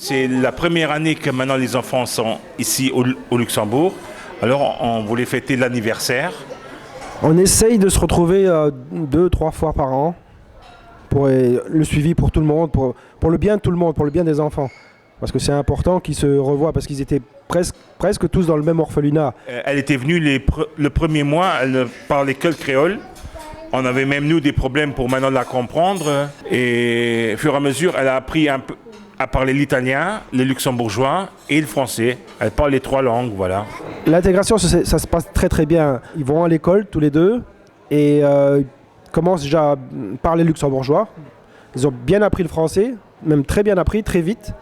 C'est la première année que maintenant les enfants sont ici au Luxembourg. Alors on voulait fêter l'anniversaire. On essaye de se retrouver 2-3 fois par an pour le suivi pour tout le monde, pour le bien de tout le monde, pour le bien des enfants. Parce que c'est important qu'ils se revoient, parce qu'ils étaient presque tous dans le même orphelinat. Elle était venue le premier mois, elle ne parlait que le créole. On avait même nous des problèmes pour maintenant la comprendre. Et au fur et à mesure, elle a appris un peu à parler l'italien, le luxembourgeois et le français. Elle parle les 3 langues, voilà. L'intégration, ça se passe très très bien. Ils vont à l'école tous les deux et ils commencent déjà à parler luxembourgeois. Ils ont bien appris le français, même très bien appris, très vite.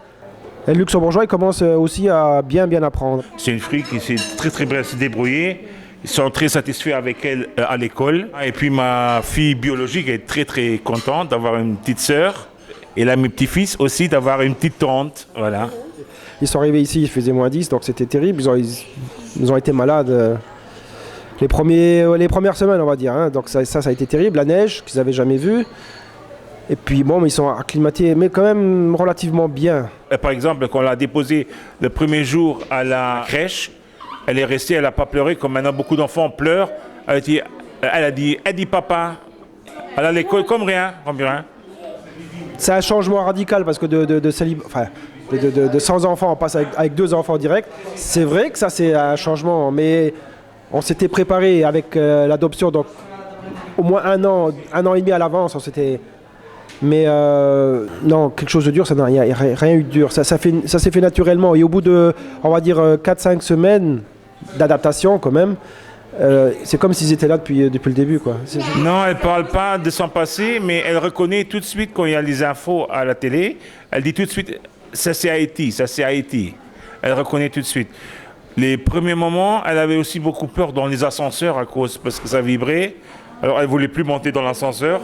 Et le luxembourgeois, ils commencent aussi à bien apprendre. C'est une fille qui s'est très bien se débrouiller. Ils sont très satisfaits avec elle à l'école. Et puis ma fille biologique est très contente d'avoir une petite sœur. Et là, mes petits-fils aussi d'avoir une petite tante. Voilà. Ils sont arrivés ici, il faisait -10, donc c'était terrible. Ils ont été malades les premières semaines, on va dire. Hein. Donc ça a été terrible. La neige, qu'ils n'avaient jamais vue. Et puis bon, ils sont acclimatés, mais quand même relativement bien. Par exemple, quand on l'a déposée le premier jour à la crèche, elle est restée, elle n'a pas pleuré, comme maintenant beaucoup d'enfants pleurent. Elle a dit papa. Elle a l'école comme rien. C'est un changement radical parce que de 100 enfants, on passe avec 2 enfants directs. C'est vrai que ça c'est un changement, mais on s'était préparé avec l'adoption, donc au moins un an et demi à l'avance, on s'était... Mais non, quelque chose de dur, il n'y a rien eu de dur. Ça s'est fait naturellement. Et au bout de, on va dire, 4-5 semaines d'adaptation quand même, c'est comme s'ils étaient là depuis le début, quoi. Non, elle ne parle pas de son passé, mais elle reconnaît tout de suite quand il y a les infos à la télé. Elle dit tout de suite, ça c'est Haïti. Elle reconnaît tout de suite. Les premiers moments, elle avait aussi beaucoup peur dans les ascenseurs parce que ça vibrait. Alors elle ne voulait plus monter dans l'ascenseur.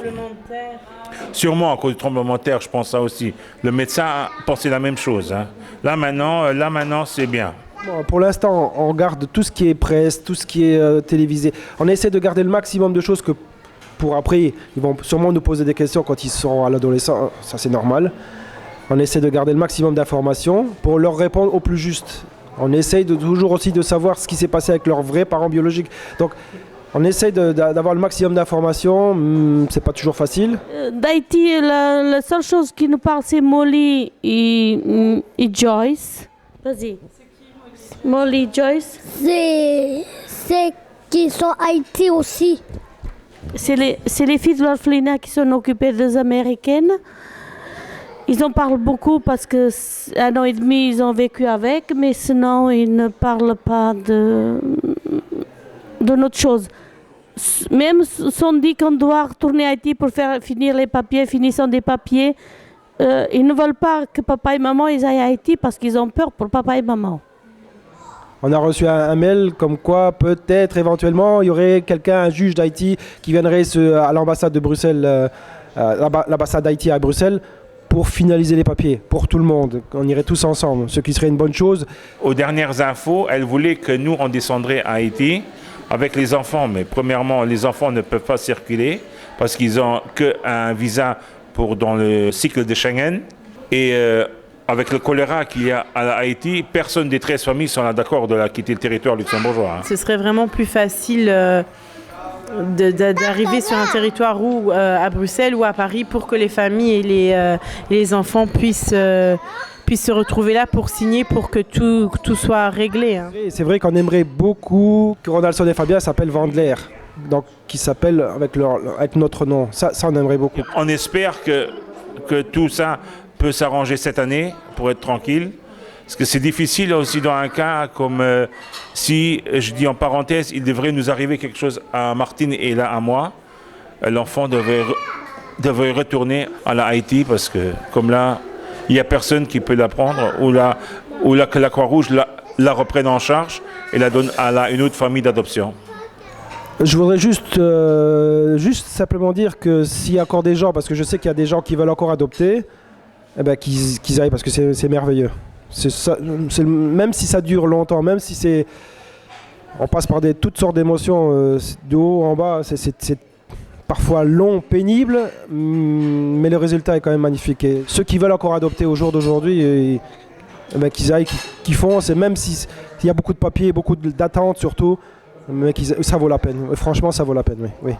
Sûrement à cause du tremblement de terre, je pense ça aussi. Le médecin a pensé la même chose. Hein. Là maintenant, c'est bien. Bon, pour l'instant, on garde tout ce qui est presse, tout ce qui est télévisé. On essaie de garder le maximum de choses que pour après, ils vont sûrement nous poser des questions quand ils seront à l'adolescent. Ça, c'est normal. On essaie de garder le maximum d'informations pour leur répondre au plus juste. On essaie toujours aussi de savoir ce qui s'est passé avec leurs vrais parents biologiques. Donc, on essaie d'avoir le maximum d'informations, c'est pas toujours facile. D'Haïti, la seule chose qui nous parle, c'est Molly et Joyce. Vas-y. Molly, Joyce. C'est qui sont Haïti aussi. C'est les filles de l'orphelinat qui sont occupées des Américaines. Ils en parlent beaucoup parce que 1 an et demi, ils ont vécu avec, mais sinon, ils ne parlent pas de notre chose. Même si on dit qu'on doit retourner à Haïti pour finir les papiers, finissant des papiers, ils ne veulent pas que papa et maman ils aillent à Haïti parce qu'ils ont peur pour papa et maman. On a reçu un mail comme quoi peut-être éventuellement il y aurait un juge d'Haïti qui viendrait à l'ambassade de Bruxelles, l'ambassade d'Haïti à Bruxelles, pour finaliser les papiers, pour tout le monde. On irait tous ensemble, ce qui serait une bonne chose. Aux dernières infos, elle voulait que nous, on descendrait à Haïti avec les enfants. Mais premièrement, les enfants ne peuvent pas circuler parce qu'ils n'ont qu'un visa dans le cycle de Schengen. Et avec le choléra qu'il y a à Haïti, personne des 13 familles sont d'accord de quitter le territoire luxembourgeois. Hein. Ce serait vraiment plus facile d'arriver sur un territoire ou à Bruxelles ou à Paris pour que les familles et les enfants puissent se retrouver là pour signer, pour que tout soit réglé. Hein. C'est vrai qu'on aimerait beaucoup que Ronaldson et Fabien s'appellent Vandler, donc qui s'appellent avec notre nom. Ça, on aimerait beaucoup. On espère que tout ça peut s'arranger cette année pour être tranquille. Parce que c'est difficile aussi dans un cas comme si, je dis en parenthèse, il devrait nous arriver quelque chose à Martine et là à moi. L'enfant devrait retourner à la Haïti parce que comme là, il n'y a personne qui peut la prendre ou que la Croix-Rouge la reprenne en charge et la donne à une autre famille d'adoption. Je voudrais juste simplement dire que s'il y a encore des gens, parce que je sais qu'il y a des gens qui veulent encore adopter, eh ben, qu'ils aillent parce que c'est merveilleux. Même si ça dure longtemps, même si on passe par toutes sortes d'émotions de haut en bas, c'est parfois long, pénible, mais le résultat est quand même magnifique. Et ceux qui veulent encore adopter au jour d'aujourd'hui, qu'ils aillent, qu'ils foncent, et même s'il y a beaucoup de papiers, beaucoup d'attentes surtout, mais ça vaut la peine. Franchement, ça vaut la peine, oui.